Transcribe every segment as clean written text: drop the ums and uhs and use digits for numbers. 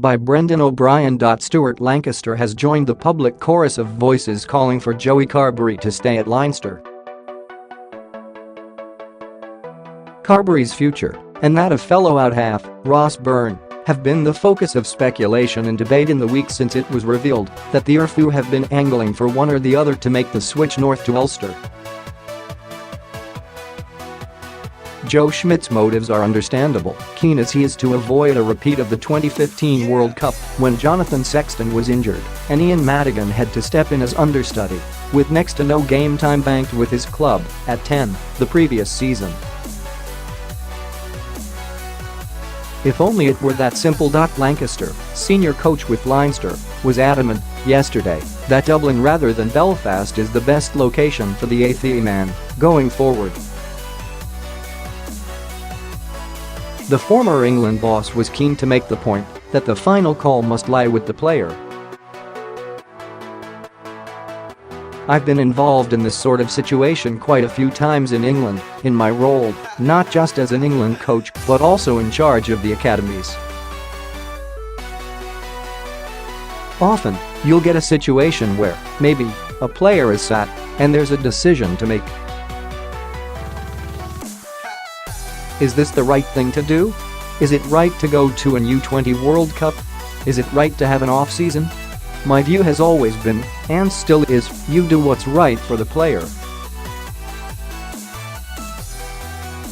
by Brendan O'Brien. Stuart Lancaster has joined the public chorus of voices calling for Joey Carbery to stay at Leinster. Carbery's future, and that of fellow out-half, Ross Byrne, have been the focus of speculation and debate in the weeks since it was revealed that the IRFU have been angling for one or the other to make the switch north to Ulster. Joe Schmidt's motives are understandable, keen as he is to avoid a repeat of the 2015 World Cup when Jonathan Sexton was injured and Ian Madigan had to step in as understudy, with next to no game time banked with his club at 10 the previous season. If only it were that simple. Lancaster, senior coach with Leinster, was adamant yesterday that Dublin rather than Belfast is the best location for the Athy man going forward. The former England boss was keen to make the point that the final call must lie with the player. "I've been involved in this sort of situation quite a few times in England, in my role, not just as an England coach but also in charge of the academies. Often, you'll get a situation where, maybe, a player is sat and there's a decision to make. Is this the right thing to do? Is it right to go to an U20 World Cup? Is it right to have an off-season? My view has always been, and still is, you do what's right for the player.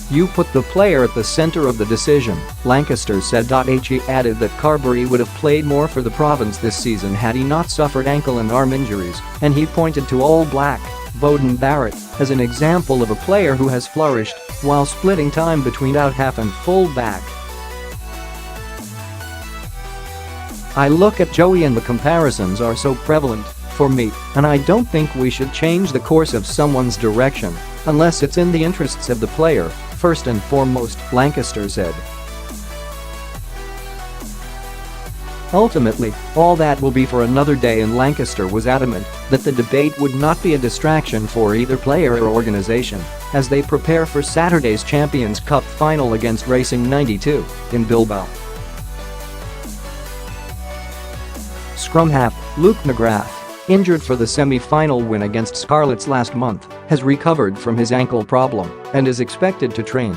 You put the player at the center of the decision," Lancaster said. He added that Carbery would have played more for the province this season had he not suffered ankle and arm injuries, and he pointed to All Black Beauden Barrett as an example of a player who has flourished while splitting time between out-half and full-back. "I look at Joey and the comparisons are so prevalent for me, and I don't think we should change the course of someone's direction unless it's in the interests of the player, first and foremost," Lancaster said. Ultimately, all that will be for another day, and Lancaster was adamant that the debate would not be a distraction for either player or organisation as they prepare for Saturday's Champions Cup final against Racing 92 in Bilbao. Scrum half Luke McGrath, injured for the semi-final win against Scarlets last month, has recovered from his ankle problem and is expected to train.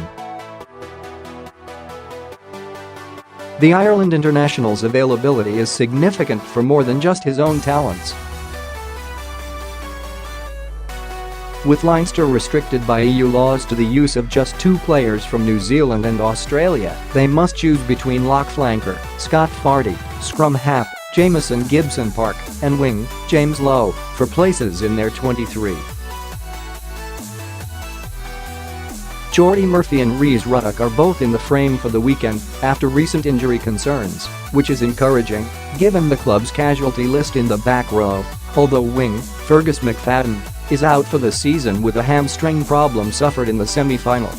The Ireland international's availability is significant for more than just his own talents. With Leinster restricted by EU laws to the use of just 2 players from New Zealand and Australia, they must choose between lock flanker Scott Fardy, scrum half Jamison Gibson Park, and wing James Lowe for places in their 23. Jordy Murphy and Rhys Ruddock are both in the frame for the weekend after recent injury concerns, which is encouraging given the club's casualty list in the back row, although wing Fergus McFadden is out for the season with a hamstring problem suffered in the semi-final.